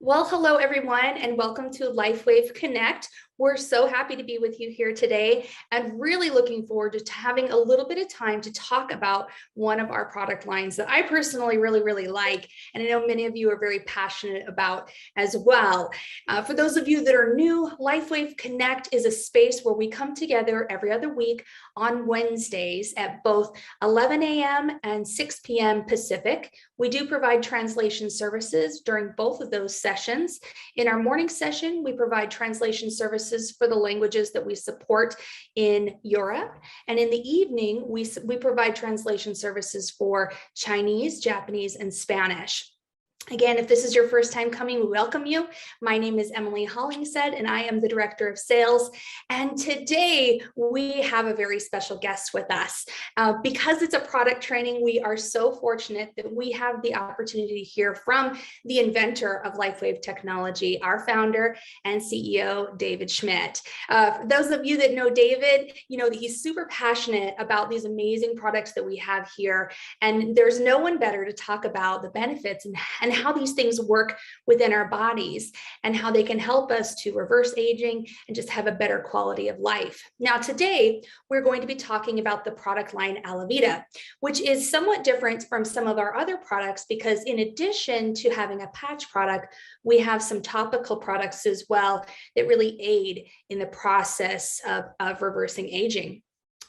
Well, hello everyone, and welcome to LifeWave Connect. We're so happy to be with you here today and really looking forward to having a little bit of time to talk about one of our product lines that I personally really like, and I know many of you are very passionate about as well. For those of you that are new, LifeWave Connect is a space where we come together every other week on Wednesdays at both 11 a.m. and 6 p.m. Pacific. We do provide translation services during both of those sessions. In our morning session, we provide translation services for the languages that we support in Europe. And in the evening, we provide translation services for Chinese, Japanese, and Spanish. Again, if this is your first time coming, we welcome you. My name is Emily Hollingshead, and I am the Director of Sales. And today we have a very special guest with us. Because it's a product training, we are so fortunate that we have the opportunity to hear from the inventor of LifeWave technology, our founder and CEO, David Schmidt. For those of you that know David, you know that he's super passionate about these amazing products that we have here. And there's no one better to talk about the benefits and how these things work within our bodies and how they can help us to reverse aging and just have a better quality of life. Now, today, we're going to be talking about the product line Alavida, which is somewhat different from some of our other products because in addition to having a patch product, we have some topical products as well that really aid in the process of reversing aging.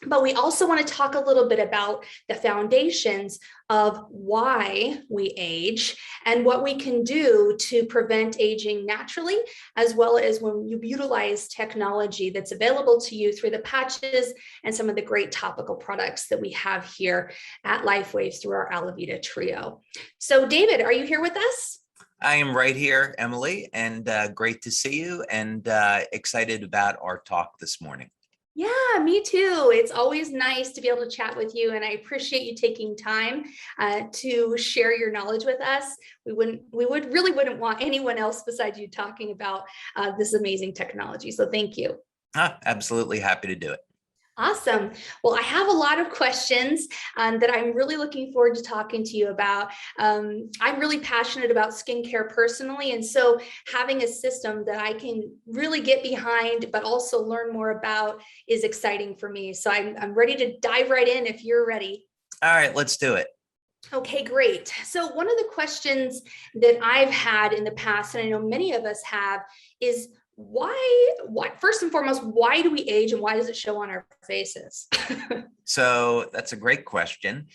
But we also want to talk a little bit about the foundations of why we age and what we can do to prevent aging naturally, as well as when you utilize technology that's available to you through the patches and some of the great topical products that we have here at LifeWave through our Alavida trio. So David, are you here with us? I am right here, Emily, and great to see you and excited about our talk this morning. Yeah, me too. It's always nice to be able to chat with you, and I appreciate you taking time to share your knowledge with us. We really wouldn't want anyone else besides you talking about this amazing technology. So thank you. Absolutely happy to do it. Awesome. Well, I have a lot of questions that I'm really looking forward to talking to you about. I'm really passionate about skincare personally, and so having a system that I can really get behind, but also learn more about is exciting for me. So I'm ready to dive right in if you're ready. All right, let's do it. Okay, great. So one of the questions that I've had in the past, and I know many of us have, is why first and foremost, why do we age and why does it show on our faces? So that's a great question.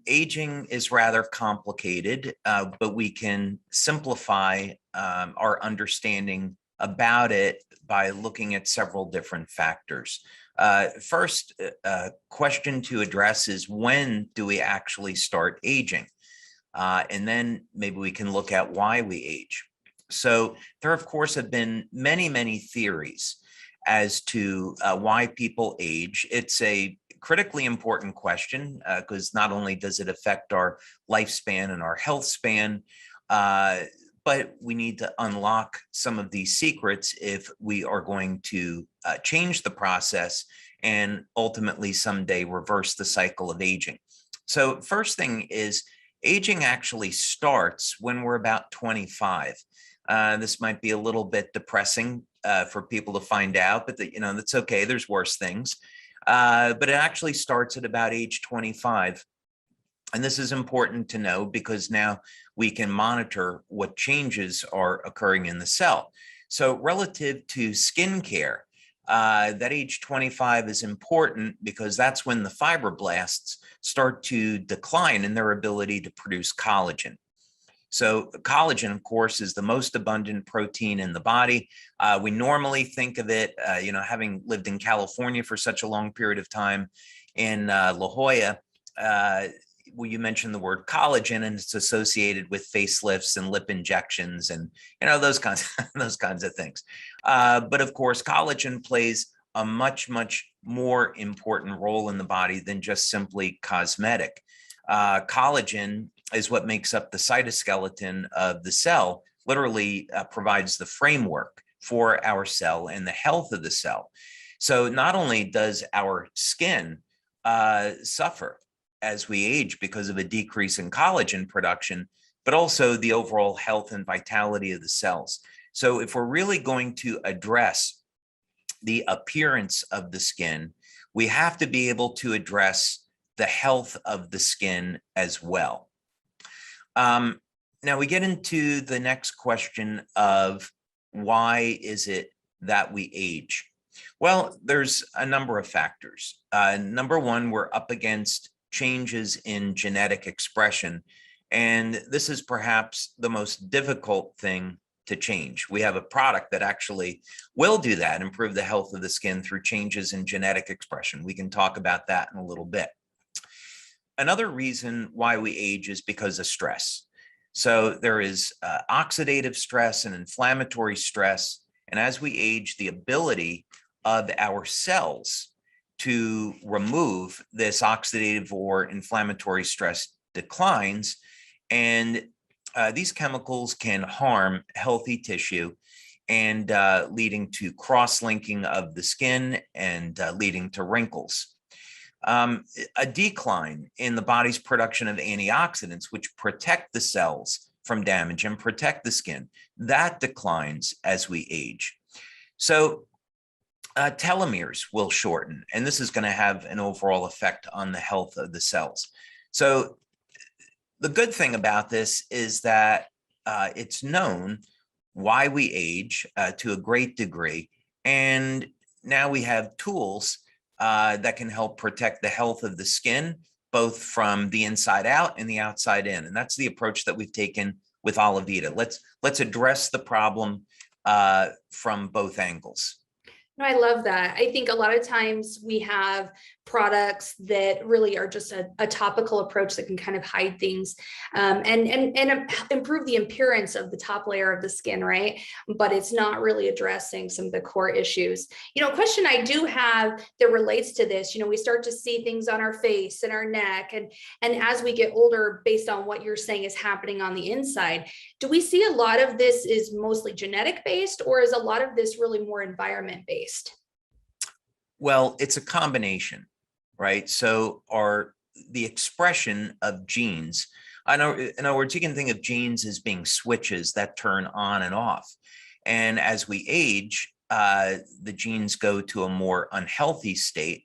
Aging is rather complicated, but we can simplify our understanding about it by looking at several different factors. First question to address is, when do we actually start aging? And then maybe we can look at why we age. So there, of course, have been many theories as to why people age. It's a critically important question because not only does it affect our lifespan and our health span, but we need to unlock some of these secrets if we are going to change the process and ultimately someday reverse the cycle of aging. So first thing is, aging actually starts when we're about 25. This might be a little bit depressing for people to find out, but that's okay. There's worse things. But it actually starts at about age 25. And this is important to know because now we can monitor what changes are occurring in the cell. So relative to skincare, that age 25 is important because that's when the fibroblasts start to decline in their ability to produce collagen. So collagen, of course, is the most abundant protein in the body. We normally think of it, having lived in California for such a long period of time in La Jolla, you mentioned the word collagen, and it's associated with facelifts and lip injections and those kinds of things. But of course, collagen plays a much more important role in the body than just simply cosmetic. Collagen is what makes up the cytoskeleton of the cell, literally provides the framework for our cell and the health of the cell. So not only does our skin suffer as we age because of a decrease in collagen production, but also the overall health and vitality of the cells. So if we're really going to address the appearance of the skin, we have to be able to address the health of the skin as well. Now we get into the next question of why is it that we age? Well, there's a number of factors. Number one, we're up against changes in genetic expression, and this is perhaps the most difficult thing to change. We have a product that actually will do that, improve the health of the skin through changes in genetic expression. We can talk about that in a little bit. Another reason why we age is because of stress. So there is oxidative stress and inflammatory stress. And as we age, the ability of our cells to remove this oxidative or inflammatory stress declines. And these chemicals can harm healthy tissue and leading to cross-linking of the skin and leading to wrinkles. A decline in the body's production of antioxidants, which protect the cells from damage and protect the skin, that declines as we age. So telomeres will shorten, and this is going to have an overall effect on the health of the cells. So the good thing about this is that it's known why we age to a great degree, and now we have tools that can help protect the health of the skin, both from the inside out and the outside in. And that's the approach that we've taken with Alavida. Let's address the problem from both angles. No, I love that. I think a lot of times we have products that really are just a topical approach that can kind of hide things and improve the appearance of the top layer of the skin, right? But it's not really addressing some of the core issues. A question I do have that relates to this, we start to see things on our face and our neck, and as we get older, based on what you're saying is happening on the inside, do we see a lot of this is mostly genetic based, or is a lot of this really more environment based? Well, it's a combination, right? So the expression of genes, in other words, you can think of genes as being switches that turn on and off. And as we age, the genes go to a more unhealthy state.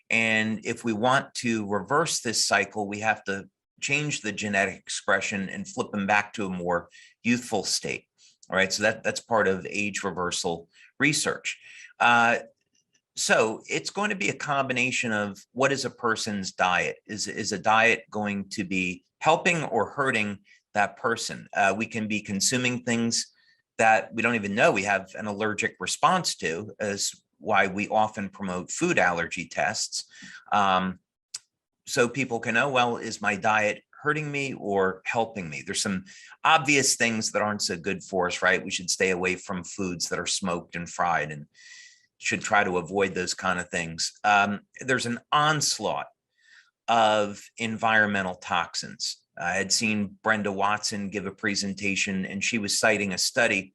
And if we want to reverse this cycle, we have to change the genetic expression and flip them back to a more youthful state. All right, so that's part of age reversal research. So it's going to be a combination of what is a person's diet. Is a diet going to be helping or hurting that person? We can be consuming things that we don't even know we have an allergic response to, as why we often promote food allergy tests. So people can know, well, is my diet hurting me or helping me? There's some obvious things that aren't so good for us, right? We should stay away from foods that are smoked and fried and should try to avoid those kind of things. There's an onslaught of environmental toxins. I had seen Brenda Watson give a presentation, and she was citing a study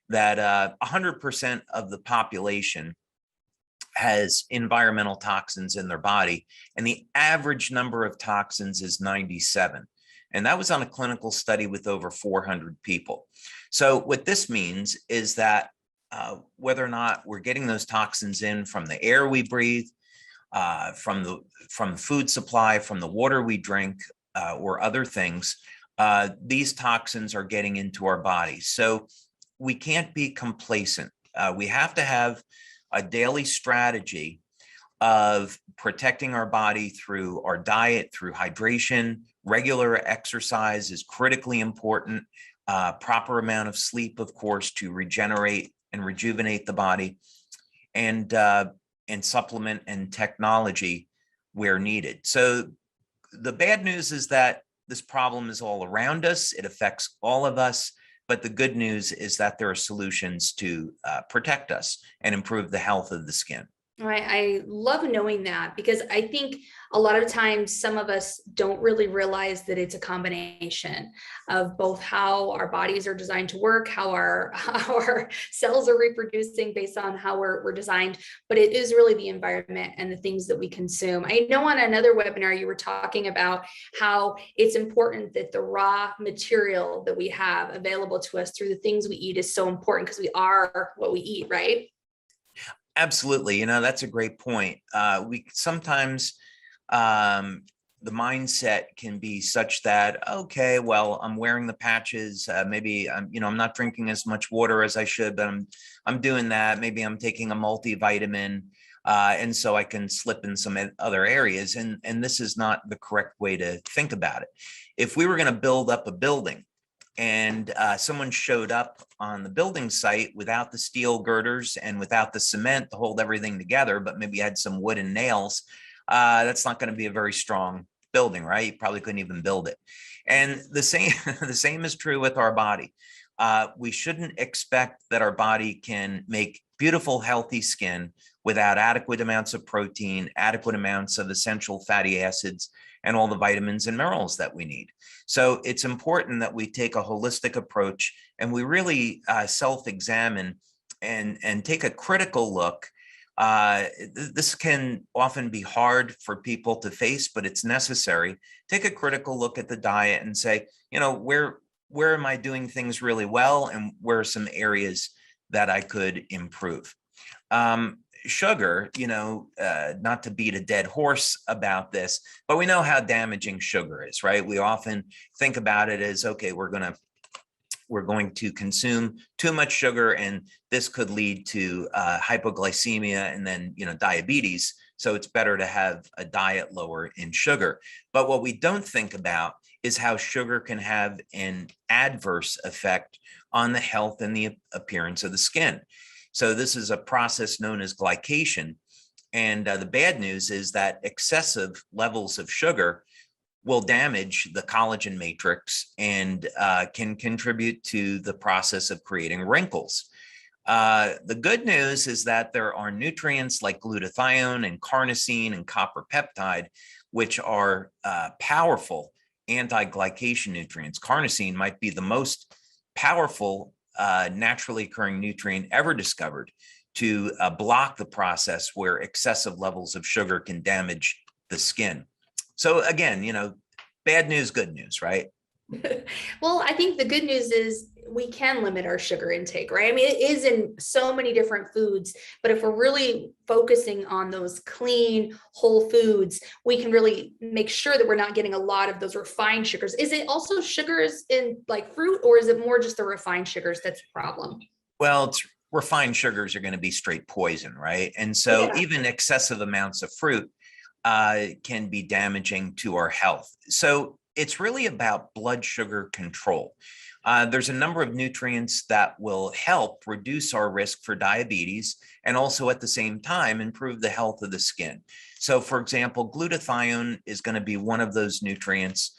that 100% of the population has environmental toxins in their body, and the average number of toxins is 97. And that was on a clinical study with over 400 people. So what this means is that whether or not we're getting those toxins in from the air we breathe, from food supply, from the water we drink, or other things, these toxins are getting into our bodies. So we can't be complacent. We have to have a daily strategy of protecting our body through our diet, through hydration. Regular exercise is critically important. Proper amount of sleep, of course, to regenerate and rejuvenate the body, and supplement and technology where needed. So the bad news is that this problem is all around us. It affects all of us. But the good news is that there are solutions to protect us and improve the health of the skin. I love knowing that, because I think a lot of times some of us don't really realize that it's a combination of both how our bodies are designed to work, how our cells are reproducing based on how we're designed, but it is really the environment and the things that we consume. I know on another webinar you were talking about how it's important that the raw material that we have available to us through the things we eat is so important, because we are what we eat, right? Absolutely. That's a great point. We sometimes the mindset can be such that, okay, well, I'm wearing the patches. Maybe I'm not drinking as much water as I should, but I'm doing that. Maybe I'm taking a multivitamin, and so I can slip in some other areas. And this is not the correct way to think about it. If we were going to build up a building, and someone showed up on the building site without the steel girders and without the cement to hold everything together, but maybe had some wood and nails, that's not going to be a very strong building, right? You probably couldn't even build it. And the same, the same is true with our body. We shouldn't expect that our body can make beautiful, healthy skin without adequate amounts of protein, adequate amounts of essential fatty acids, and all the vitamins and minerals that we need. So it's important that we take a holistic approach and we really self-examine and take a critical look. This can often be hard for people to face, but it's necessary. Take a critical look at the diet and say, where am I doing things really well, and where are some areas that I could improve? Sugar, not to beat a dead horse about this, but we know how damaging sugar is, right? We often think about it as, okay, we're going to consume too much sugar, and this could lead to hypoglycemia and then, diabetes. So it's better to have a diet lower in sugar. But what we don't think about is how sugar can have an adverse effect on the health and the appearance of the skin. So this is a process known as glycation. And the bad news is that excessive levels of sugar will damage the collagen matrix and can contribute to the process of creating wrinkles. The good news is that there are nutrients like glutathione and carnosine and copper peptide, which are powerful anti-glycation nutrients. Carnosine might be the most powerful naturally occurring nutrient ever discovered to block the process where excessive levels of sugar can damage the skin. So again, bad news, good news, right? Well, I think the good news is we can limit our sugar intake, right? I mean, it is in so many different foods, but if we're really focusing on those clean, whole foods, we can really make sure that we're not getting a lot of those refined sugars. Is it also sugars in like fruit, or is it more just the refined sugars that's the problem? Well, refined sugars are going to be straight poison, right? And so Yeah. even excessive amounts of fruit can be damaging to our health. So it's really about blood sugar control. There's a number of nutrients that will help reduce our risk for diabetes and also at the same time improve the health of the skin. So for example, glutathione is going to be one of those nutrients.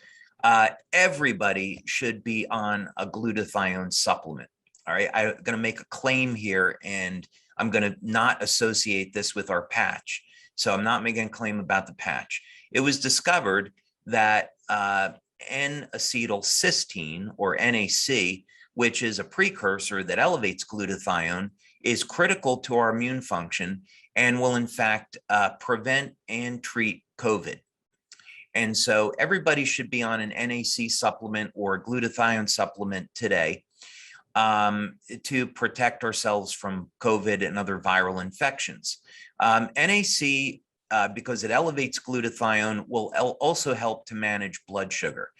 Everybody should be on a glutathione supplement. All right, I'm going to make a claim here, and I'm going to not associate this with our patch. So I'm not making a claim about the patch. It was discovered that N-acetylcysteine, or NAC, which is a precursor that elevates glutathione, is critical to our immune function and will in fact prevent and treat COVID. And so everybody should be on an NAC supplement or a glutathione supplement today to protect ourselves from COVID and other viral infections. NAC, because it elevates glutathione, will also help to manage blood sugar.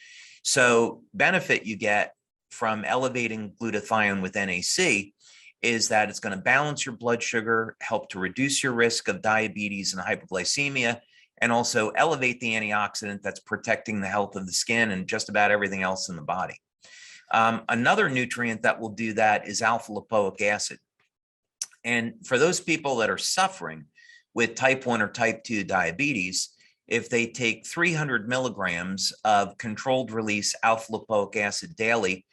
So benefit you get from elevating glutathione with NAC is that it's going to balance your blood sugar, help to reduce your risk of diabetes and hypoglycemia, and also elevate the antioxidant that's protecting the health of the skin and just about everything else in the body. Another nutrient that will do that is alpha lipoic acid. And for those people that are suffering with type 1 or type 2 diabetes, if they take 300 milligrams of controlled release alpha lipoic acid daily,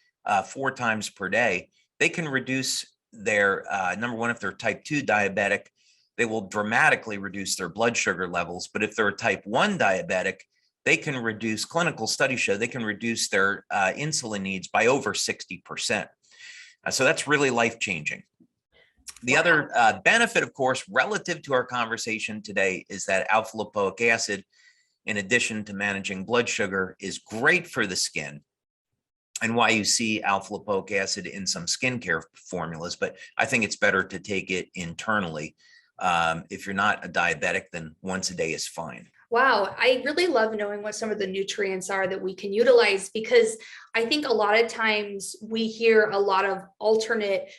4 times per day, they can reduce their, number one, if they're type 2 diabetic, they will dramatically reduce their blood sugar levels. But if they're a type 1 diabetic, they can reduce, clinical studies show they can reduce their insulin needs by over 60%. So that's really life-changing. The other benefit, of course, relative to our conversation today is that alpha lipoic acid, in addition to managing blood sugar, is great for the skin, and why you see alpha lipoic acid in some skincare formulas. But I think it's better to take it internally. If you're not a diabetic, then once a day is fine. Wow, I really love knowing what some of the nutrients are that we can utilize, because I think a lot of times we hear a lot of alternate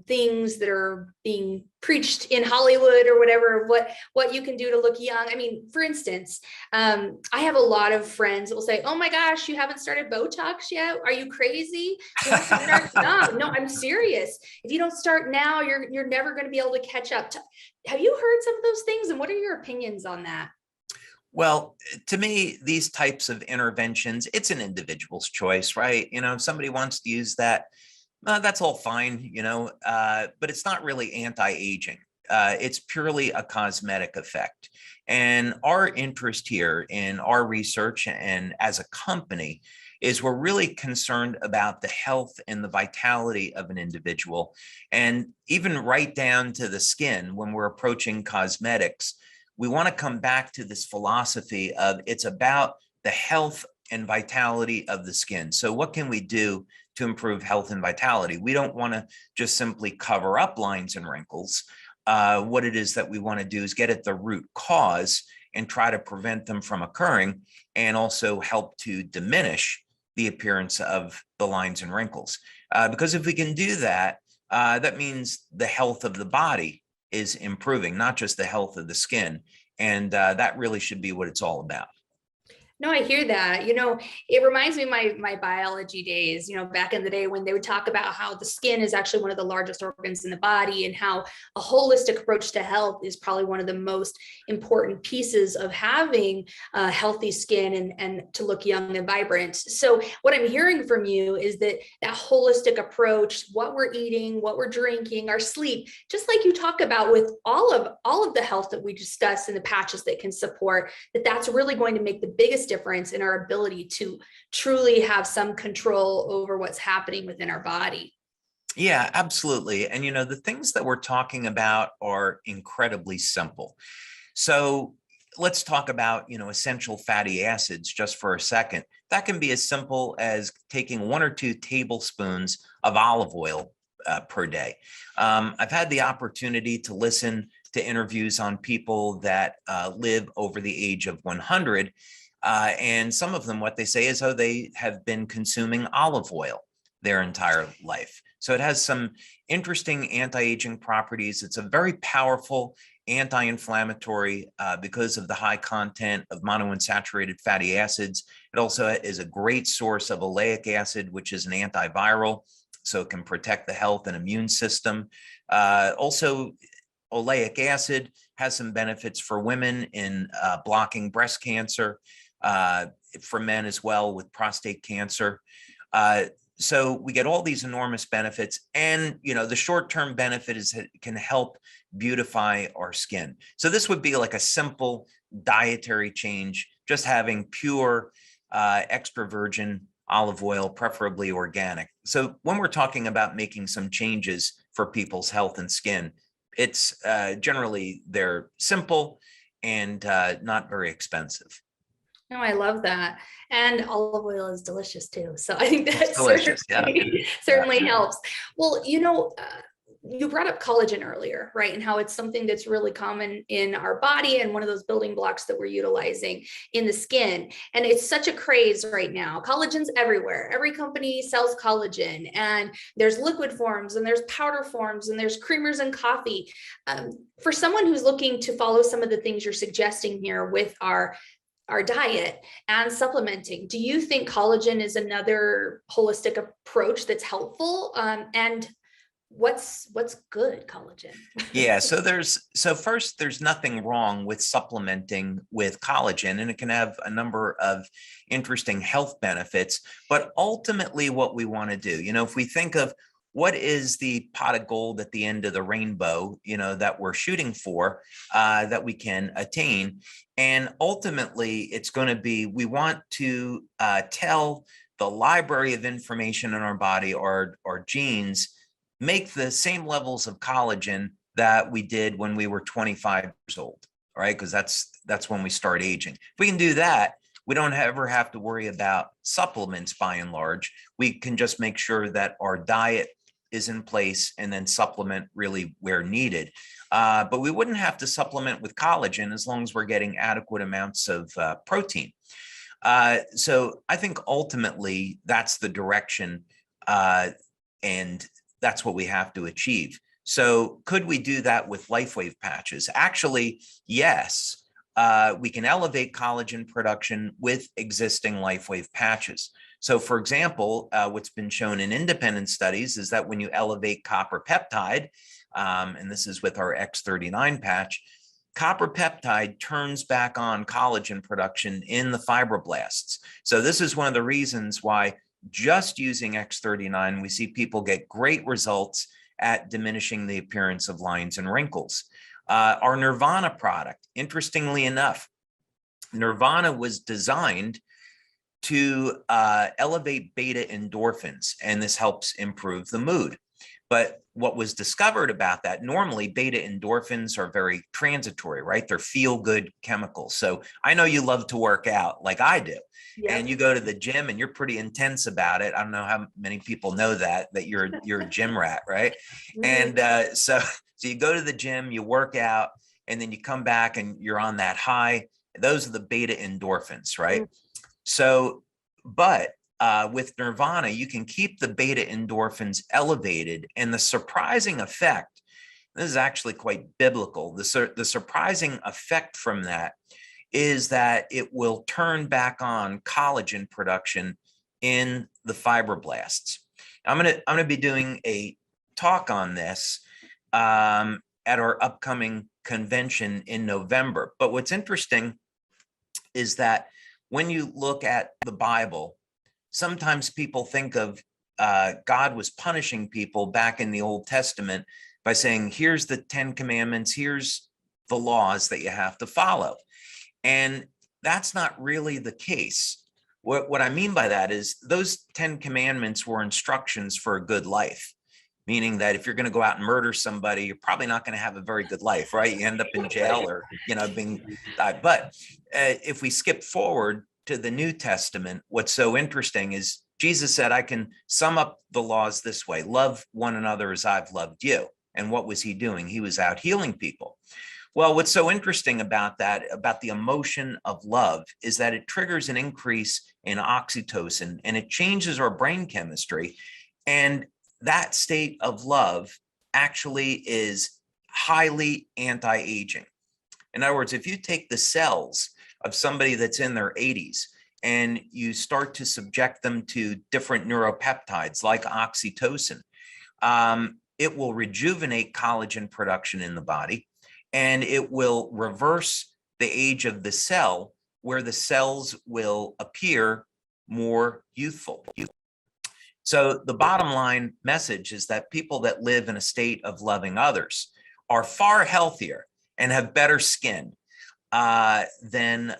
things that are being preached in Hollywood or whatever, what you can do to look young. I mean, for instance, I have a lot of friends that will say, "Oh my gosh, you haven't started Botox yet? Are you crazy? You have to start now." No, I'm serious. If you don't start now, you're never going to be able to catch up. Have you heard some of those things, and what are your opinions on that? Well, to me, these types of interventions, it's an individual's choice, right? If somebody wants to use that, that's all fine, but it's not really anti-aging. It's purely a cosmetic effect. And our interest here in our research and as a company is we're really concerned about the health and the vitality of an individual. And even right down to the skin, when we're approaching cosmetics, we want to come back to this philosophy of it's about the health and vitality of the skin. So what can we do to improve health and vitality? We don't want to just simply cover up lines and wrinkles. What it is that we want to do is get at the root cause and try to prevent them from occurring, and also help to diminish the appearance of the lines and wrinkles. Because if we can do that, that means the health of the body is improving, not just the health of the skin. And that really should be what it's all about. No, I hear that. It reminds me of my biology days, back in the day when they would talk about how the skin is actually one of the largest organs in the body, and how a holistic approach to health is probably one of the most important pieces of having a healthy skin and to look young and vibrant. So what I'm hearing from you is that holistic approach, what we're eating, what we're drinking, our sleep, just like you talk about with all of the health that we discuss and the patches that can support, that's really going to make the biggest difference in our ability to truly have some control over what's happening within our body. Yeah, absolutely. And the things that we're talking about are incredibly simple. So let's talk about, essential fatty acids just for a second. That can be as simple as taking 1 or 2 tablespoons of olive oil per day. I've had the opportunity to listen to interviews on people that live over the age of 100. And some of them, what they say is, they have been consuming olive oil their entire life. So it has some interesting anti-aging properties. It's a very powerful anti-inflammatory because of the high content of monounsaturated fatty acids. It also is a great source of oleic acid, which is an antiviral, so it can protect the health and immune system. Also, oleic acid has some benefits for women in blocking breast cancer, for men as well with prostate cancer. So we get all these enormous benefits, and the short-term benefit is that it can help beautify our skin. So this would be like a simple dietary change, just having pure extra virgin olive oil, preferably organic. So when we're talking about making some changes for people's health and skin, it's generally they're simple and not very expensive. No, I love that. And olive oil is delicious too. So I think that It's delicious. certainly helps. Well, you brought up collagen earlier, right? And how it's something that's really common in our body and one of those building blocks that we're utilizing in the skin. And it's such a craze right now. Collagen's everywhere. Every company sells collagen, and there's liquid forms, and there's powder forms, and there's creamers and coffee. For someone who's looking to follow some of the things you're suggesting here with our diet and supplementing, do you think collagen is another holistic approach that's helpful? And what's good collagen? Yeah, so first, there's nothing wrong with supplementing with collagen, and it can have a number of interesting health benefits. But ultimately, what we want to do, if we think of what is the pot of gold at the end of the rainbow, that we're shooting for, that we can attain. And ultimately, it's going to be, we want to tell the library of information in our body, our genes, make the same levels of collagen that we did when we were 25 years old, right? Because that's when we start aging. If we can do that, we don't ever have to worry about supplements by and large. We can just make sure that our diet is in place and then supplement really where needed. But we wouldn't have to supplement with collagen as long as we're getting adequate amounts of protein. So I think ultimately that's the direction, and that's what we have to achieve. So could we do that with LifeWave patches? Actually, yes. We can elevate collagen production with existing LifeWave patches. So for example, what's been shown in independent studies is that when you elevate copper peptide, and this is with our X39 patch, copper peptide turns back on collagen production in the fibroblasts. So this is one of the reasons why just using X39, we see people get great results at diminishing the appearance of lines and wrinkles. Our Nirvana product, interestingly enough, Nirvana was designed to elevate beta endorphins, and this helps improve the mood. But what was discovered about that, normally beta endorphins are very transitory, right? They're feel-good chemicals. So I know you love to work out like I do. Yep. And you go to the gym and you're pretty intense about it. I don't know how many people know that you're a gym rat, right? And so you go to the gym, you work out, and then you come back and you're on that high. Those are the beta endorphins, right? So, but with Nirvana, you can keep the beta endorphins elevated, and the surprising effect, this is actually quite biblical, the surprising effect from that is that it will turn back on collagen production in the fibroblasts. I'm gonna be doing a talk on this at our upcoming convention in November. But what's interesting is that when you look at the Bible, sometimes people think of God was punishing people back in the Old Testament by saying, here's the 10 commandments, here's the laws that you have to follow. And that's not really the case. What I mean by that is those 10 commandments were instructions for a good life, meaning that if you're going to go out and murder somebody, you're probably not going to have a very good life, right? You end up in jail or, being died. But if we skip forward to the New Testament, what's so interesting is Jesus said, I can sum up the laws this way: love one another as I've loved you. And what was he doing? He was out healing people. Well, what's so interesting about that, about the emotion of love, is that it triggers an increase in oxytocin and it changes our brain chemistry. And that state of love actually is highly anti-aging. In other words, if you take the cells of somebody that's in their 80s and you start to subject them to different neuropeptides like oxytocin, it will rejuvenate collagen production in the body, and it will reverse the age of the cell, where the cells will appear more youthful. So the bottom line message is that people that live in a state of loving others are far healthier and have better skin than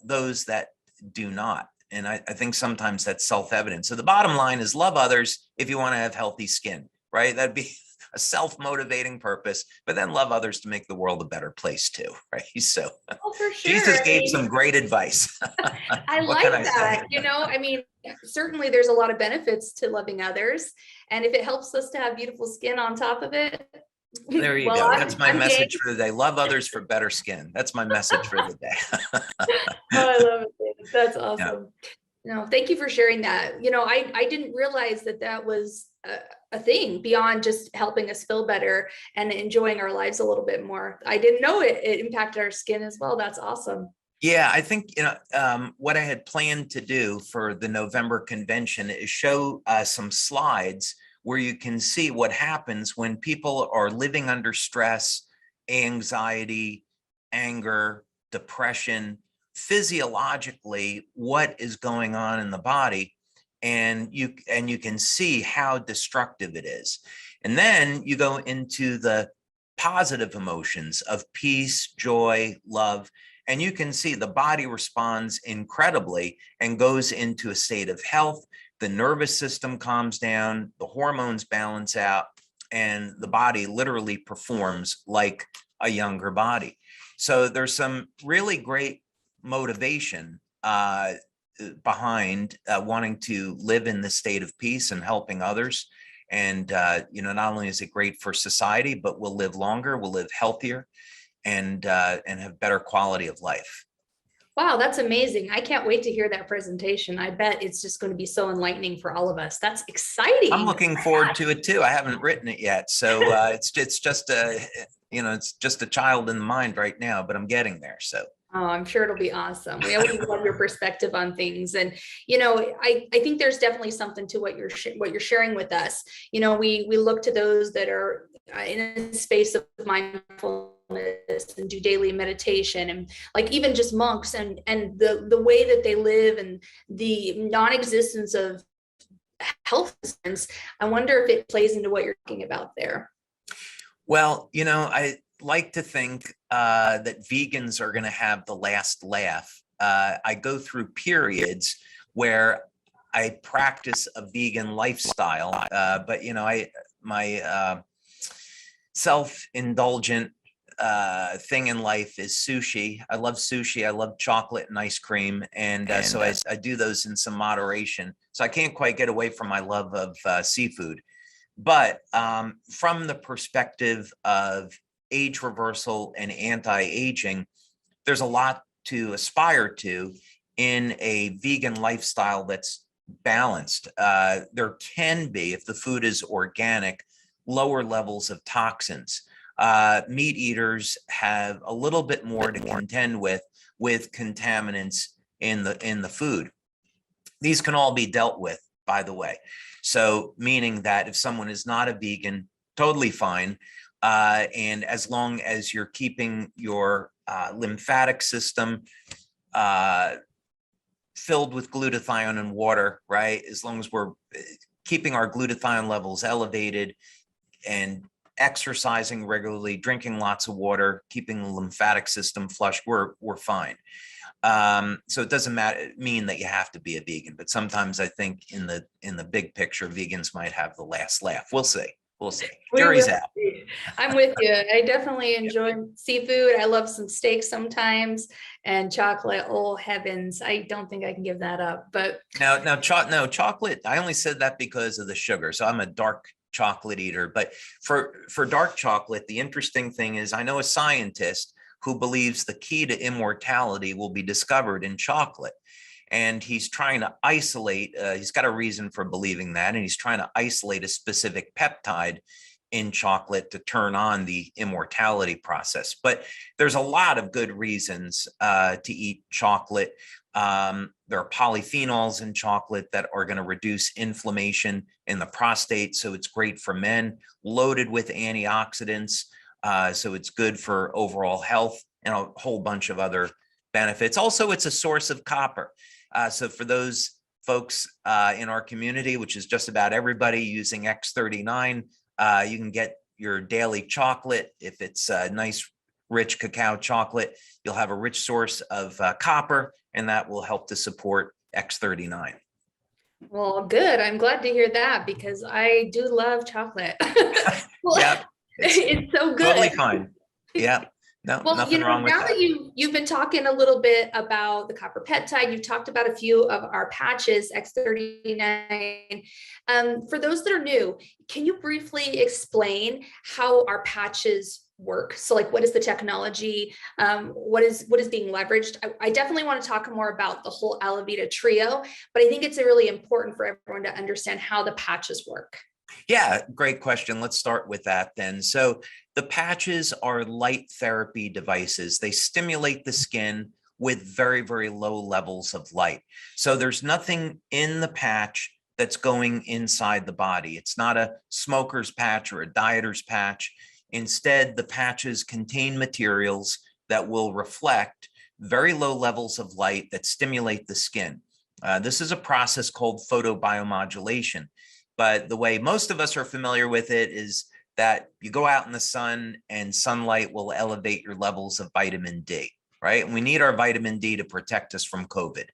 those that do not. And I think sometimes that's self-evident. So the bottom line is love others if you want to have healthy skin, right? That'd be a self-motivating purpose, but then love others to make the world a better place too, right? So for sure. Jesus gave some great advice. I like that. Certainly there's a lot of benefits to loving others. And if it helps us to have beautiful skin on top of it, there you go. That's my message for the day. Love others for better skin. That's my message for the day. I love it. That's awesome. Yeah. No, thank you for sharing that. I didn't realize that was a thing beyond just helping us feel better and enjoying our lives a little bit more. I didn't know it impacted our skin as well. That's awesome. Yeah, I think, what I had planned to do for the November convention is show some slides where you can see what happens when people are living under stress, anxiety, anger, depression, physiologically, what is going on in the body. and you can see how destructive it is. And then you go into the positive emotions of peace, joy, love, and you can see the body responds incredibly and goes into a state of health. The nervous system calms down, the hormones balance out, and the body literally performs like a younger body. So there's some really great motivation behind wanting to live in the state of peace and helping others. And not only is it great for society, but we'll live longer, we'll live healthier, and have better quality of life. Wow, that's amazing. I can't wait to hear that presentation. I bet it's just going to be so enlightening for all of us. That's exciting. I'm looking forward to it too. I haven't written it yet. So it's just it's just a child in the mind right now, but I'm getting there. So. Oh, I'm sure it'll be awesome. We always love your perspective on things. And, I think there's definitely something to what you're sharing with us. We look to those that are in a space of mindfulness and do daily meditation, and like even just monks and the way that they live and the non-existence of health concerns. I wonder if it plays into what you're talking about there. Well, I like to think that vegans are going to have the last laugh. I go through periods where I practice a vegan lifestyle, but my self-indulgent thing in life is sushi. I love sushi. I love chocolate and ice cream, and so I do those in some moderation. So I can't quite get away from my love of seafood. But from the perspective of age reversal and anti-aging, there's a lot to aspire to in a vegan lifestyle that's balanced. There can be, if the food is organic, lower levels of toxins. Meat eaters have a little bit more to contend with contaminants in the food. These can all be dealt with, by the way. So meaning that if someone is not a vegan, totally fine. And as long as you're keeping your lymphatic system filled with glutathione and water, right? As long as we're keeping our glutathione levels elevated and exercising regularly, drinking lots of water, keeping the lymphatic system flush, we're fine. So it doesn't mean that you have to be a vegan, but sometimes I think in the big picture, vegans might have the last laugh. We'll see. We'll see. Jury's out. I'm with you. I definitely enjoy seafood. I love some steak sometimes, and chocolate. Oh heavens! I don't think I can give that up. But no, chocolate. I only said that because of the sugar. So I'm a dark chocolate eater. But for dark chocolate, the interesting thing is I know a scientist who believes the key to immortality will be discovered in chocolate. And he's trying to isolate, he's got a reason for believing that, and he's trying to isolate a specific peptide in chocolate to turn on the immortality process. But there's a lot of good reasons to eat chocolate. There are polyphenols in chocolate that are going to reduce inflammation in the prostate, so it's great for men, loaded with antioxidants, so it's good for overall health and a whole bunch of other benefits. Also, it's a source of copper. So for those folks in our community, which is just about everybody using X39, you can get your daily chocolate. If it's a nice, rich cacao chocolate, you'll have a rich source of copper, and that will help to support X39. Well, good. I'm glad to hear that because I do love chocolate. Yeah, it's so good. Totally fine. Yeah. No, well, nothing wrong with now that. that you've been talking a little bit about the copper peptide, you've talked about a few of our patches, X39. For those that are new, can you briefly explain how our patches work? So like, what is the technology? What is being leveraged? I definitely want to talk more about the whole Alavida trio, but I think it's really important for everyone to understand how the patches work. Yeah, great question. Let's start with that then. So the patches are light therapy devices. They stimulate the skin with very, very low levels of light. So there's nothing in the patch that's going inside the body. It's not a smoker's patch or a dieter's patch. Instead, the patches contain materials that will reflect very low levels of light that stimulate the skin. This is a process called photobiomodulation. But the way most of us are familiar with it is that you go out in the sun and sunlight will elevate your levels of vitamin D, right? And we need our vitamin D to protect us from COVID.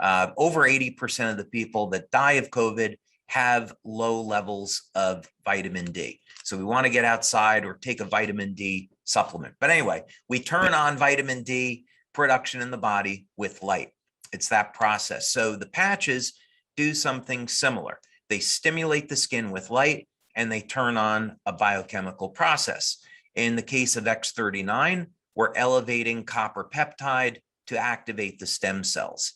Over 80% of the people that die of COVID have low levels of vitamin D. So we want to get outside or take a vitamin D supplement. But anyway, we turn on vitamin D production in the body with light. It's that process. So the patches do something similar. They stimulate the skin with light and they turn on a biochemical process. In the case of X39, we're elevating copper peptide to activate the stem cells.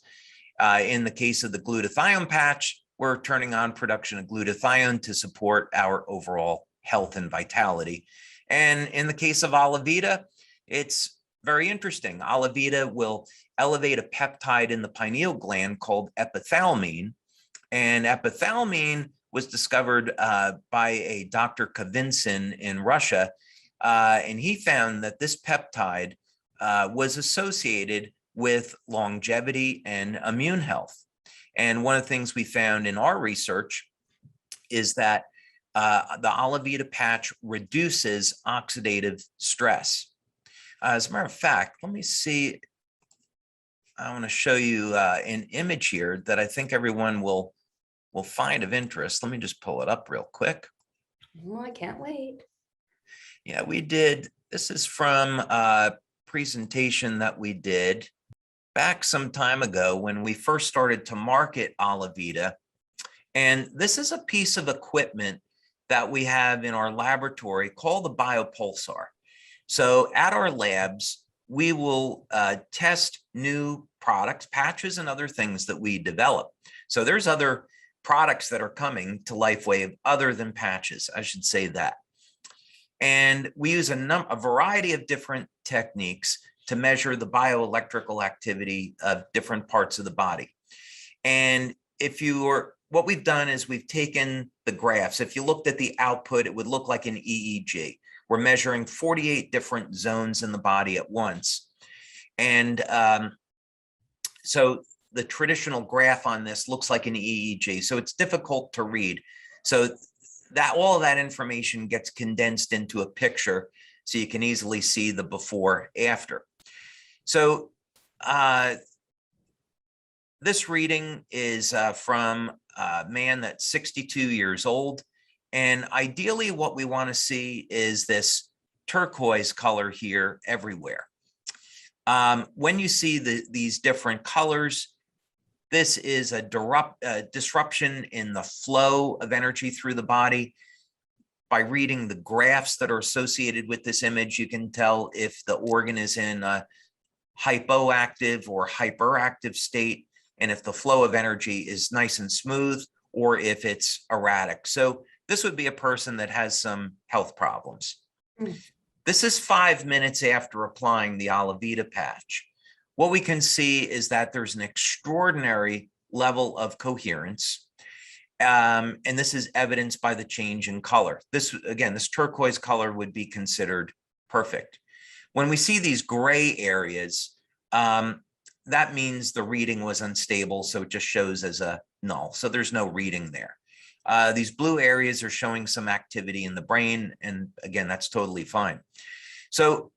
In the case of the glutathione patch, we're turning on production of glutathione to support our overall health and vitality. And in the case of Alavida, it's very interesting. Alavida will elevate a peptide in the pineal gland called epithalamine. And epithalamine was discovered by a Dr. Kavinsin in Russia. And he found that this peptide was associated with longevity and immune health. And one of the things we found in our research is that the Alavida patch reduces oxidative stress. As a matter of fact, let me see. I want to show you an image here that I think everyone will find of interest. Let me just pull it up real quick. Oh, I can't wait. Yeah, we did. This is from a presentation that we did back some time ago when we first started to market Alavida. And this is a piece of equipment that we have in our laboratory called the biopulsar. So at our labs, we will test new products, patches, and other things that we develop. So there's other products that are coming to LifeWave other than patches, I should say that. And we use a variety of different techniques to measure the bioelectrical activity of different parts of the body. And what we've done is we've taken the graphs. If you looked at the output, it would look like an EEG. We're measuring 48 different zones in the body at once. And so the traditional graph on this looks like an EEG. So it's difficult to read. So that all of that information gets condensed into a picture so you can easily see the before after. So this reading is from a man that's 62 years old. And ideally what we want to see is this turquoise color here everywhere. When you see these different colors, this is a disruption in the flow of energy through the body. By reading the graphs that are associated with this image, you can tell if the organ is in a hypoactive or hyperactive state, and if the flow of energy is nice and smooth, or if it's erratic. So this would be a person that has some health problems. This is 5 minutes after applying the Alavida patch. What we can see is that there's an extraordinary level of coherence. And this is evidenced by the change in color. This turquoise color would be considered perfect. When we see these gray areas, that means the reading was unstable, so it just shows as a null. So there's no reading there. These blue areas are showing some activity in the brain, and again, that's totally fine. So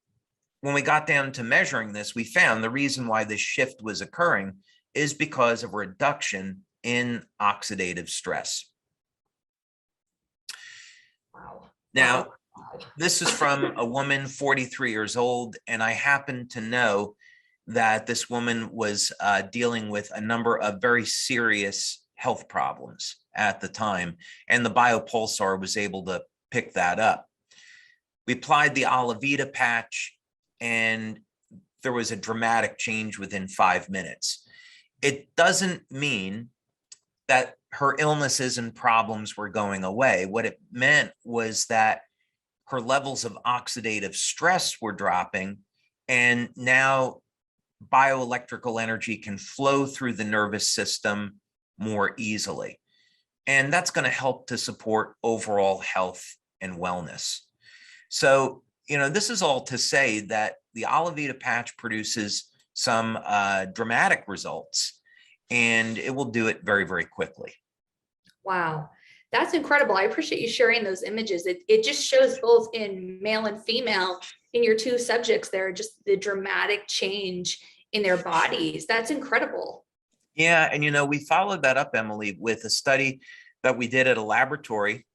when we got down to measuring this, we found the reason why this shift was occurring is because of a reduction in oxidative stress. Wow. Now, this is from a woman, 43 years old, and I happen to know that this woman was dealing with a number of very serious health problems at the time, and the biopulsar was able to pick that up. We applied the Alavida patch, and there was a dramatic change within 5 minutes. It doesn't mean that her illnesses and problems were going away. What it meant was that her levels of oxidative stress were dropping, and now bioelectrical energy can flow through the nervous system more easily. And that's going to help to support overall health and wellness. So, this is all to say that the Alavida patch produces some dramatic results. and it will do it very, very quickly. Wow, that's incredible. I appreciate you sharing those images. It just shows both in male and female in your two subjects there, just the dramatic change in their bodies. That's incredible. Yeah, and we followed that up, Emily, with a study that we did at a laboratory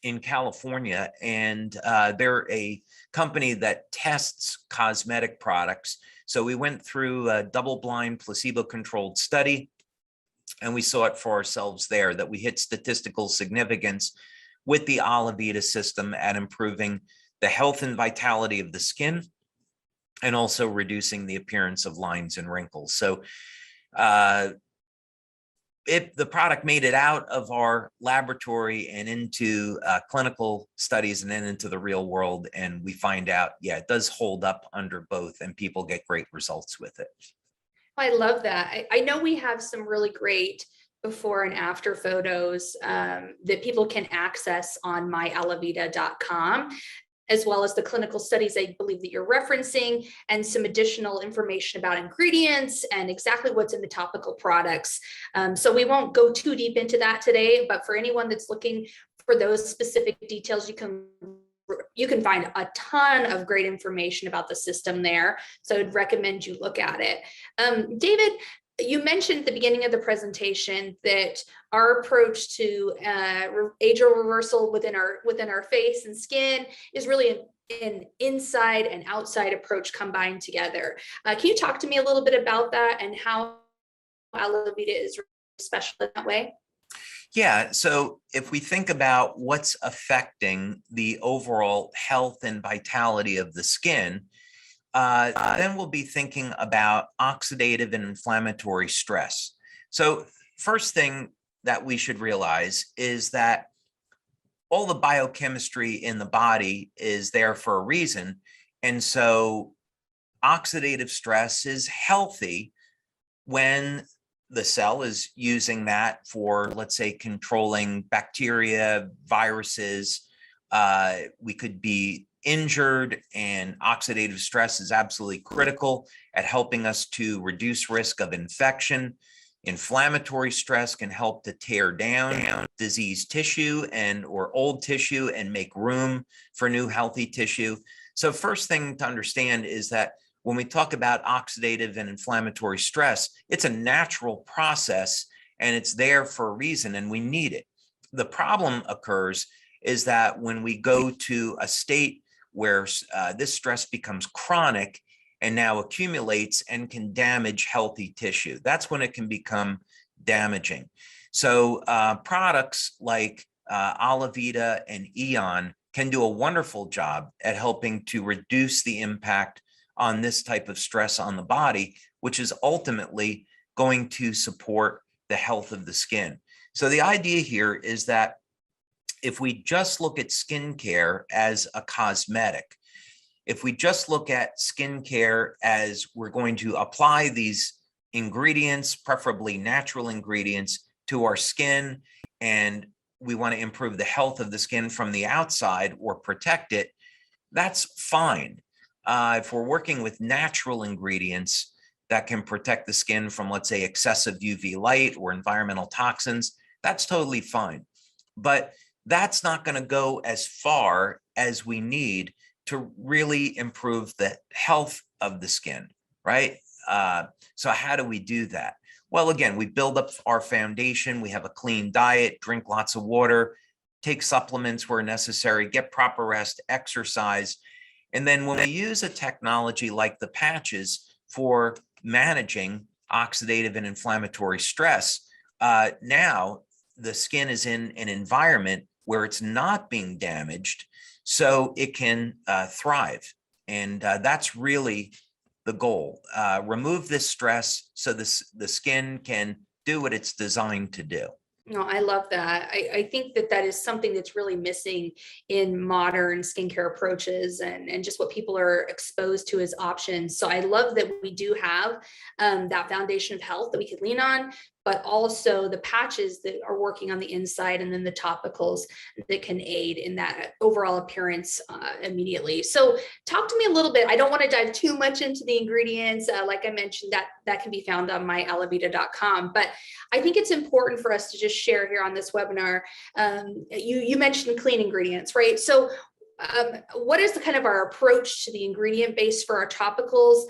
in California, and they're a company that tests cosmetic products. So we went through a double-blind, placebo-controlled study, and we saw it for ourselves there that we hit statistical significance with the Alavida system at improving the health and vitality of the skin and also reducing the appearance of lines and wrinkles. So the product made it out of our laboratory and into clinical studies and then into the real world. And we find out, yeah, it does hold up under both and people get great results with it. I love that. I know we have some really great before and after photos that people can access on myalavida.com, as well as the clinical studies I believe that you're referencing and some additional information about ingredients and exactly what's in the topical products. So we won't go too deep into that today, but for anyone that's looking for those specific details, you can find a ton of great information about the system there. So I'd recommend you look at it. David, you mentioned at the beginning of the presentation that our approach to age reversal within our face and skin is really an inside and outside approach combined together. Can you talk to me a little bit about that and how Alavida is special in that way? Yeah, so if we think about what's affecting the overall health and vitality of the skin, then we'll be thinking about oxidative and inflammatory stress. So first thing that we should realize is that all the biochemistry in the body is there for a reason. And so oxidative stress is healthy when the cell is using that for, let's say, controlling bacteria, viruses. We could be injured, and oxidative stress is absolutely critical at helping us to reduce risk of infection. Inflammatory stress can help to tear down diseased tissue or old tissue and make room for new healthy tissue. So first thing to understand is that when we talk about oxidative and inflammatory stress, it's a natural process and it's there for a reason and we need it. The problem occurs is that when we go to a state where this stress becomes chronic and now accumulates and can damage healthy tissue, that's when it can become damaging. So products like Alavida and Eon can do a wonderful job at helping to reduce the impact on this type of stress on the body, which is ultimately going to support the health of the skin. So the idea here is that if we just look at skincare as a cosmetic, if we just look at skincare as we're going to apply these ingredients, preferably natural ingredients, to our skin, and we want to improve the health of the skin from the outside or protect it, that's fine. If we're working with natural ingredients that can protect the skin from, let's say, excessive UV light or environmental toxins, that's totally fine. But that's not going to go as far as we need to really improve the health of the skin, right? So how do we do that? Well, again, we build up our foundation. We have a clean diet, drink lots of water, take supplements where necessary, get proper rest, exercise. And then when we use a technology like the patches for managing oxidative and inflammatory stress, now the skin is in an environment where it's not being damaged, so it can thrive. And that's really the goal. Remove this stress so the skin can do what it's designed to do. No, I love that. I think that is something that's really missing in modern skincare approaches and just what people are exposed to as options. So I love that we do have that foundation of health that we could lean on, but also the patches that are working on the inside, and then the topicals that can aid in that overall appearance immediately. So talk to me a little bit. I don't want to dive too much into the ingredients. Like I mentioned, that can be found on my alavida.com, but I think it's important for us to just share here on this webinar. You mentioned clean ingredients, right? So what is the kind of our approach to the ingredient base for our topicals,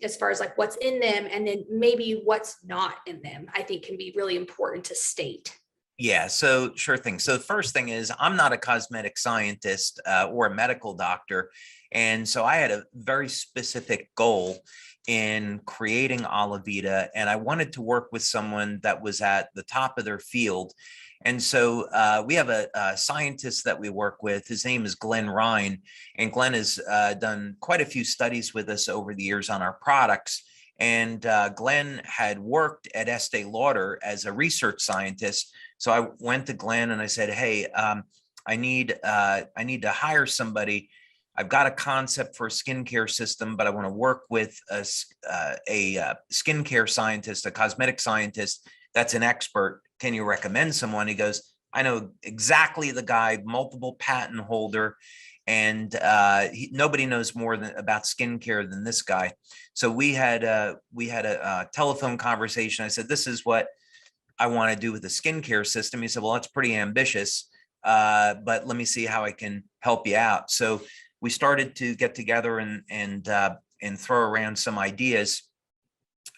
as far as like what's in them, and then maybe what's not in them, I think can be really important to state. Yeah, so sure thing. So the first thing is I'm not a cosmetic scientist or a medical doctor. And so I had a very specific goal in creating Alavida, and I wanted to work with someone that was at the top of their field. And so we have a scientist that we work with. His name is Glenn Ryan, and Glenn has done quite a few studies with us over the years on our products. And Glenn had worked at Estee Lauder as a research scientist. So I went to Glenn and I said, "Hey, I need to hire somebody. I've got a concept for a skincare system, but I want to work with a skincare scientist, a cosmetic scientist that's an expert. Can you recommend someone?" He goes, "I know exactly the guy, multiple patent holder, and nobody knows more about skincare than this guy." So we had a telephone conversation. I said, "This is what I want to do with the skincare system." He said, "Well, that's pretty ambitious, but let me see how I can help you out." So we started to get together and throw around some ideas,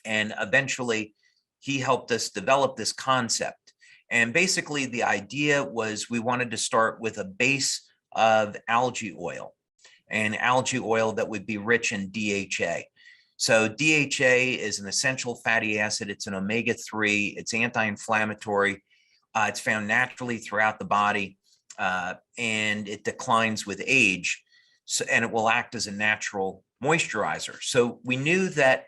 and eventually he helped us develop this concept. And basically the idea was we wanted to start with a base of algae oil, and algae oil that would be rich in DHA. So DHA is an essential fatty acid. It's an omega-3. It's anti-inflammatory. It's found naturally throughout the body, and it declines with age. So, and it will act as a natural moisturizer. So we knew that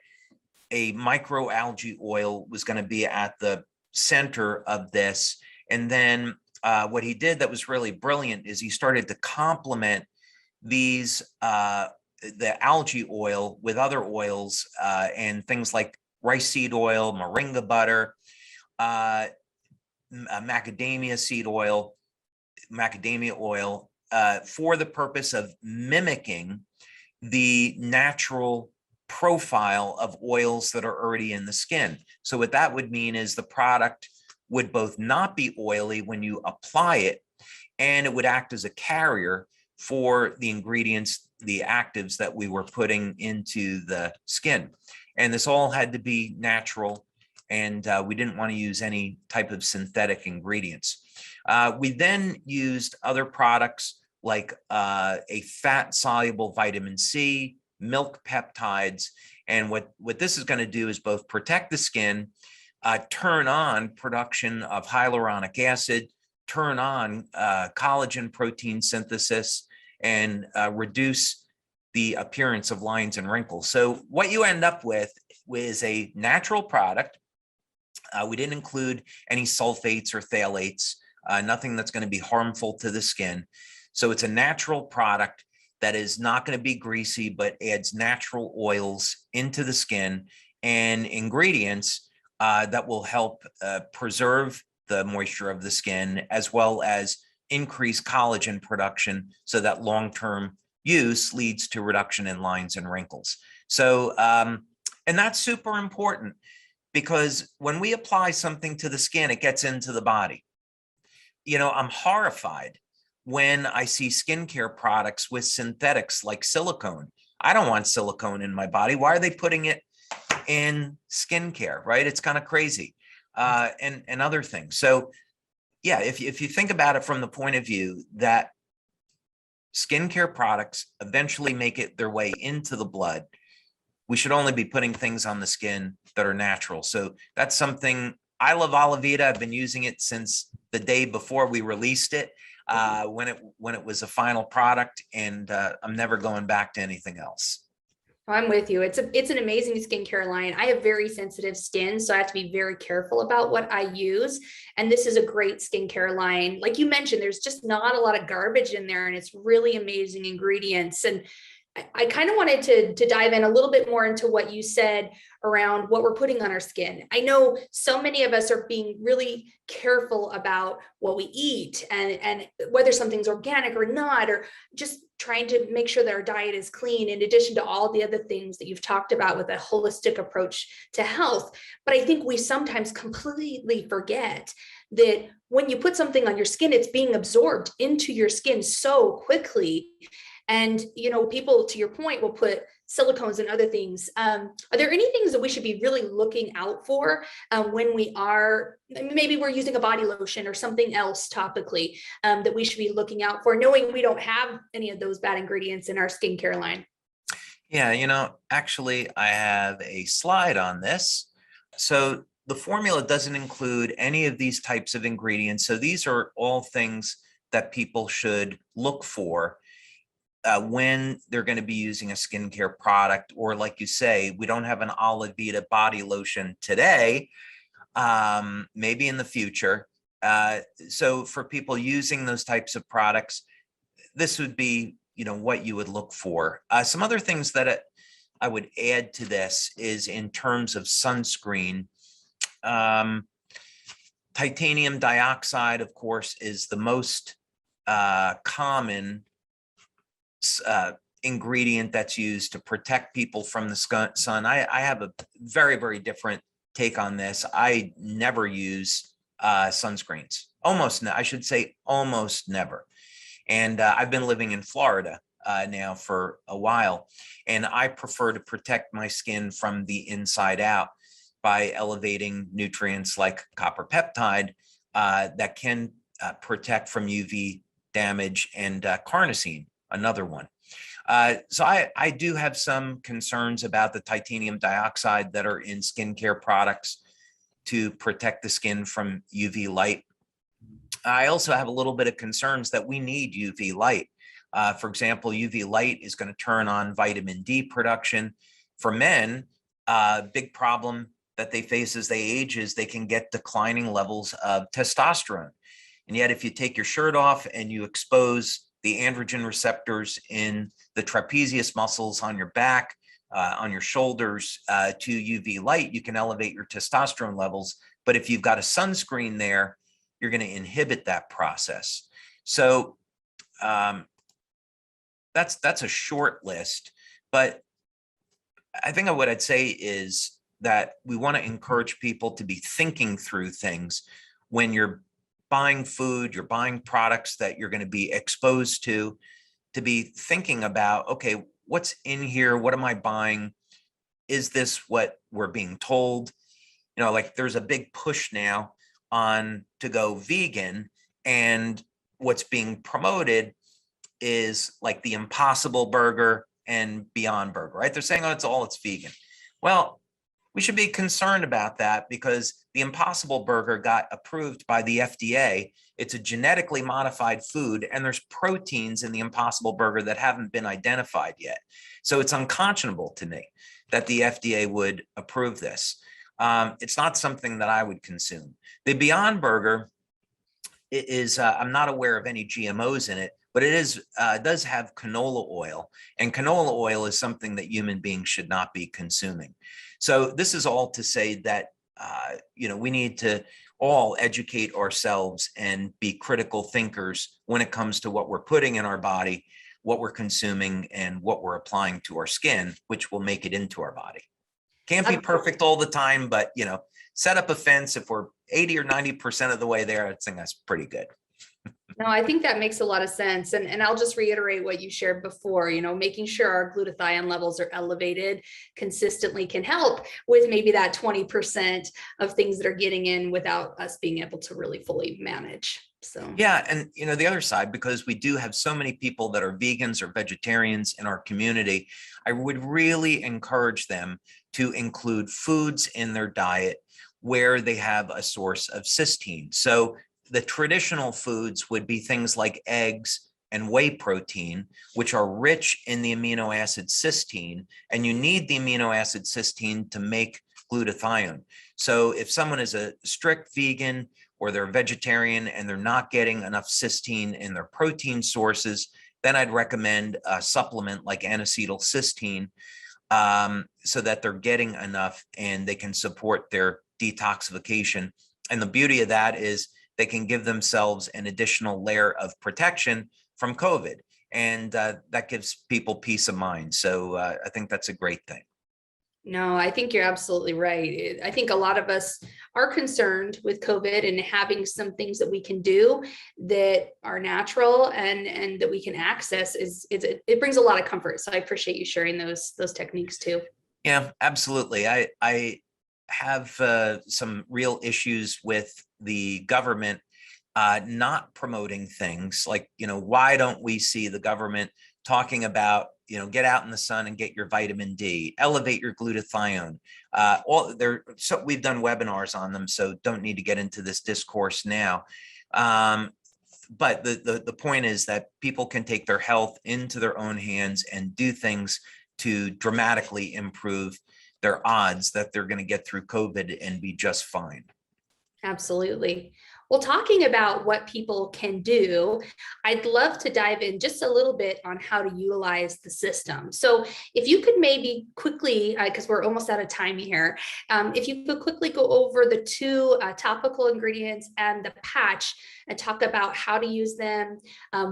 a microalgae oil was going to be at the center of this. And then what he did that was really brilliant is he started to complement these the algae oil with other oils and things like rice seed oil, moringa butter, macadamia oil, for the purpose of mimicking the natural profile of oils that are already in the skin. So what that would mean is the product would both not be oily when you apply it, and it would act as a carrier for the ingredients, the actives that we were putting into the skin. And this all had to be natural, and we didn't want to use any type of synthetic ingredients. We then used other products like a fat-soluble vitamin C, milk peptides. And what this is going to do is both protect the skin, turn on production of hyaluronic acid, turn on collagen protein synthesis, and reduce the appearance of lines and wrinkles. So what you end up with is a natural product. We didn't include any sulfates or phthalates, nothing that's going to be harmful to the skin. So it's a natural product that is not going to be greasy, but adds natural oils into the skin and ingredients that will help preserve the moisture of the skin, as well as increase collagen production, so that long-term use leads to reduction in lines and wrinkles. So, and that's super important, because when we apply something to the skin, it gets into the body. You know, I'm horrified when I see skincare products with synthetics like silicone. I don't want silicone in my body. Why are they putting it in skincare, right? It's kind of crazy, and other things. So yeah, if you think about it from the point of view that skincare products eventually make it their way into the blood, we should only be putting things on the skin that are natural. So that's something. I love Alavida. I've been using it since the day before we released it, when it was a final product, and I'm never going back to anything else. I'm with you. It's an amazing skincare line. I have very sensitive skin, so I have to be very careful about what I use. And this is a great skincare line. Like you mentioned, there's just not a lot of garbage in there, and it's really amazing ingredients. And I kind of wanted to dive in a little bit more into what you said around what we're putting on our skin. I know so many of us are being really careful about what we eat and whether something's organic or not, or just trying to make sure that our diet is clean, in addition to all the other things that you've talked about with a holistic approach to health. But I think we sometimes completely forget that when you put something on your skin, it's being absorbed into your skin so quickly. And, people, to your point, will put silicones and other things. Are there any things that we should be really looking out for when maybe we're using a body lotion or something else topically that we should be looking out for, knowing we don't have any of those bad ingredients in our skincare line? Yeah, actually, I have a slide on this. So the formula doesn't include any of these types of ingredients. So these are all things that people should look for when they're going to be using a skincare product, or like you say, we don't have an Alavida body lotion today, maybe in the future. So for people using those types of products, this would be, what you would look for. Some other things that I would add to this is in terms of sunscreen. Titanium dioxide, of course, is the most common ingredient that's used to protect people from the sun. I have a very, very different take on this. I never use sunscreens. I should say almost never. And I've been living in Florida now for a while, and I prefer to protect my skin from the inside out by elevating nutrients like copper peptide that can protect from UV damage, and carnosine, another one. So I do have some concerns about the titanium dioxide that are in skincare products to protect the skin from UV light. I also have a little bit of concerns that we need UV light. For example, UV light is going to turn on vitamin D production. For men, big problem that they face as they age is they can get declining levels of testosterone. And yet, if you take your shirt off and you expose the androgen receptors in the trapezius muscles on your back, on your shoulders to UV light, you can elevate your testosterone levels. But if you've got a sunscreen there, you're going to inhibit that process. So that's a short list. But I think what I'd say is that we want to encourage people to be thinking through things when you're buying food, you're buying products that you're going to be exposed to be thinking about, okay, what's in here? What am I buying? Is this what we're being told? Like there's a big push now on to go vegan, and what's being promoted is like the Impossible Burger and Beyond Burger, right? They're saying, oh, it's vegan. Well, we should be concerned about that because the Impossible Burger got approved by the FDA. It's a genetically modified food, and there's proteins in the Impossible Burger that haven't been identified yet. So it's unconscionable to me that the FDA would approve this. It's not something that I would consume. The Beyond Burger is, I'm not aware of any GMOs in it, but it does have canola oil, and canola oil is something that human beings should not be consuming. So this is all to say that, we need to all educate ourselves and be critical thinkers when it comes to what we're putting in our body, what we're consuming, and what we're applying to our skin, which will make it into our body. Can't be perfect all the time, but, set up a fence. If we're 80 or 90% of the way there, I think that's pretty good. No, I think that makes a lot of sense. And I'll just reiterate what you shared before, making sure our glutathione levels are elevated consistently can help with maybe that 20% of things that are getting in without us being able to really fully manage. So, yeah. And, the other side, because we do have so many people that are vegans or vegetarians in our community, I would really encourage them to include foods in their diet where they have a source of cysteine. So the traditional foods would be things like eggs and whey protein, which are rich in the amino acid cysteine, and you need the amino acid cysteine to make glutathione. So if someone is a strict vegan or they're a vegetarian and they're not getting enough cysteine in their protein sources, then I'd recommend a supplement like N-acetylcysteine, so that they're getting enough and they can support their detoxification. And the beauty of that is they can give themselves an additional layer of protection from COVID. And that gives people peace of mind. So I think that's a great thing. No, I think you're absolutely right. I think a lot of us are concerned with COVID, and having some things that we can do that are natural and that we can access it brings a lot of comfort. So I appreciate you sharing those techniques too. Yeah, absolutely. I have some real issues with the government not promoting things like, why don't we see the government talking about, get out in the sun and get your vitamin D, elevate your glutathione. So we've done webinars on them, so don't need to get into this discourse now. But the point is that people can take their health into their own hands and do things to dramatically improve their odds that they're going to get through COVID and be just fine. Absolutely. Well, talking about what people can do, I'd love to dive in just a little bit on how to utilize the system. So if you could maybe quickly, because we're almost out of time here, if you could quickly go over the two topical ingredients and the patch and talk about how to use them,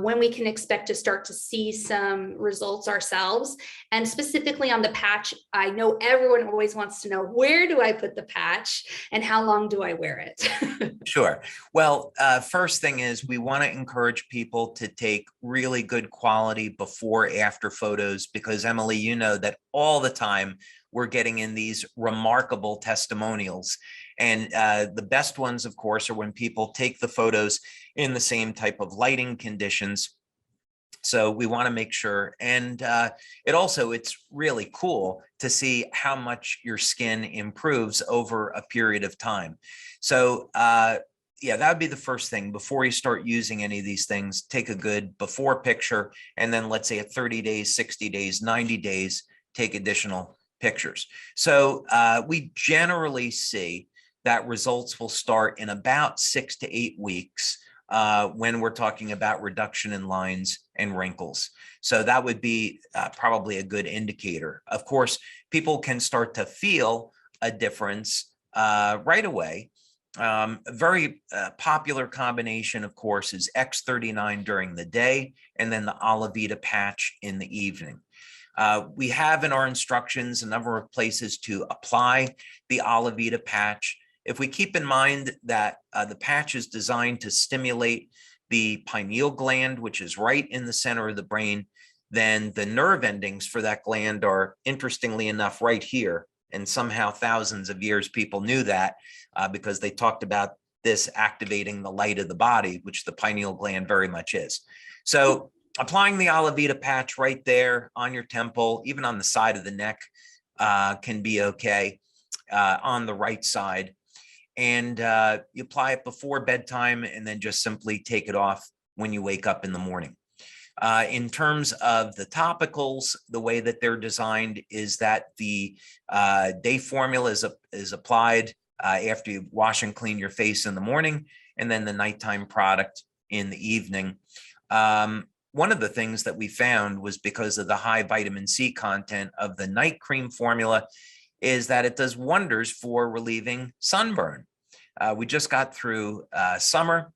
when we can expect to start to see some results ourselves. And specifically on the patch, I know everyone always wants to know, where do I put the patch and how long do I wear it? Sure. Well, first thing is we want to encourage people to take really good quality before after photos, because Emily, you know that all the time we're getting in these remarkable testimonials. And the best ones, of course, are when people take the photos in the same type of lighting conditions. So we want to make sure. And it's really cool to see how much your skin improves over a period of time. So yeah, that would be the first thing. Before you start using any of these things, take a good before picture. And then let's say at 30 days, 60 days, 90 days, take additional pictures. So we generally see that results will start in about 6 to 8 weeks when we're talking about reduction in lines and wrinkles. So that would be probably a good indicator. Of course, people can start to feel a difference right away. A very popular combination, of course, is X39 during the day and then the Alavida patch in the evening. We have in our instructions a number of places to apply the Alavida patch. If we keep in mind that the patch is designed to stimulate the pineal gland, which is right in the center of the brain, then the nerve endings for that gland are, interestingly enough, right here. And somehow thousands of years people knew that because they talked about this activating the light of the body, which the pineal gland very much is. So applying the Alavida patch right there on your temple, even on the side of the neck, can be okay on the right side. And you apply it before bedtime and then just simply take it off when you wake up in the morning. In terms of the topicals, the way that they're designed is that the day formula is applied after you wash and clean your face in the morning, and then the nighttime product in the evening. One of the things that we found was because of the high vitamin C content of the night cream formula is that it does wonders for relieving sunburn. We just got through summer,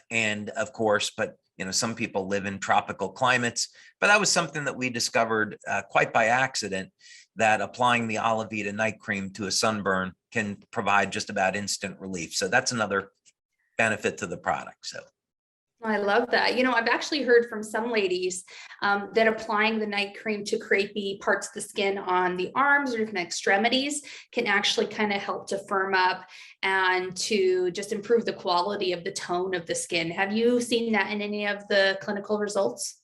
and of course, but some people live in tropical climates, but that was something that we discovered quite by accident, that applying the Alavida night cream to a sunburn can provide just about instant relief. So that's another benefit to the product. So I love that. I've actually heard from some ladies that applying the night cream to create the parts of the skin on the arms or even extremities can actually kind of help to firm up and to just improve the quality of the tone of the skin. Have you seen that in any of the clinical results?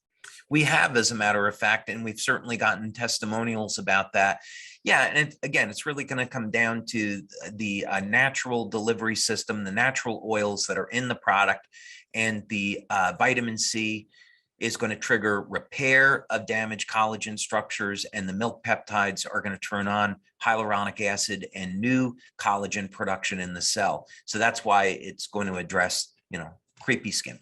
we have, as a matter of fact, and we've certainly gotten testimonials about that. Yeah, and again, it's really going to come down to the natural delivery system, the natural oils that are in the product, and the vitamin C is going to trigger repair of damaged collagen structures, and the milk peptides are going to turn on hyaluronic acid and new collagen production in the cell. So that's why it's going to address, creepy skin.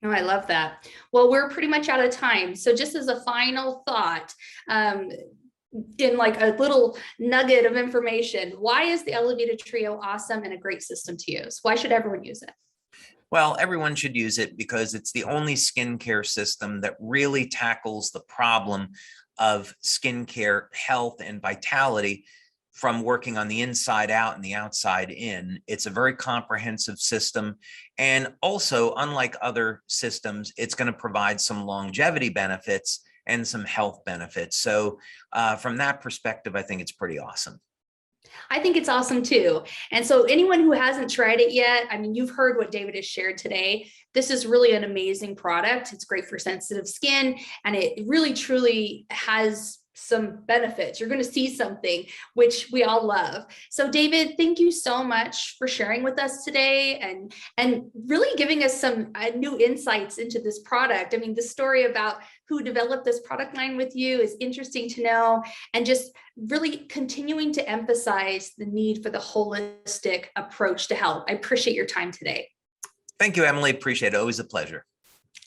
Oh, I love that. Well, we're pretty much out of time. So just as a final thought, um, in like a little nugget of information, why is the Alavida Trio awesome and a great system to use? Why should everyone use it? Well, everyone should use it because it's the only skincare system that really tackles the problem of skincare health and vitality from working on the inside out and the outside in. It's a very comprehensive system. And also, unlike other systems, it's going to provide some longevity benefits and some health benefits. So from that perspective, I think it's pretty awesome. I think it's awesome too. And so anyone who hasn't tried it yet, I mean, you've heard what David has shared today. This is really an amazing product. It's great for sensitive skin, and it really truly has some benefits. You're going to see something which we all love. So David, thank you so much for sharing with us today and really giving us some new insights into this product. I mean, the story about who developed this product line with you is interesting to know, and just really continuing to emphasize the need for the holistic approach to health. I appreciate your time today. Thank you, Emily. Appreciate it. Always a pleasure.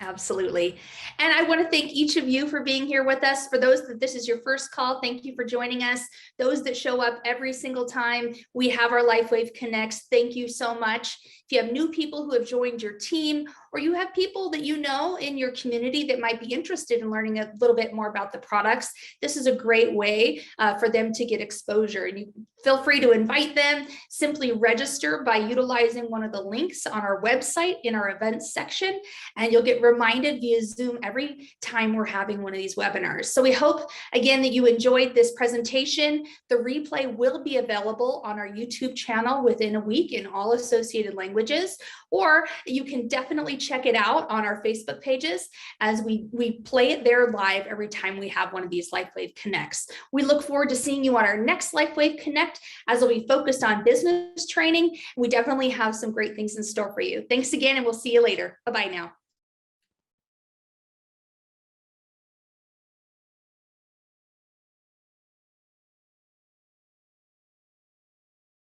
Absolutely. And I want to thank each of you for being here with us. For those that this is your first call, thank you for joining us. Those that show up every single time we have our LifeWave Connects, thank you so much. If you have new people who have joined your team, or you have people that you know in your community that might be interested in learning a little bit more about the products, this is a great way for them to get exposure. And you feel free to invite them. Simply register by utilizing one of the links on our website in our events section, and you'll get reminded via Zoom every time we're having one of these webinars. So we hope, again, that you enjoyed this presentation. The replay will be available on our YouTube channel within a week in all associated languages, or you can definitely check it out on our Facebook pages as we play it there live every time we have one of these LifeWave Connects. We look forward to seeing you on our next LifeWave Connect, as we'll be focused on business training. We definitely have some great things in store for you. Thanks again, and we'll see you later. Bye-bye now.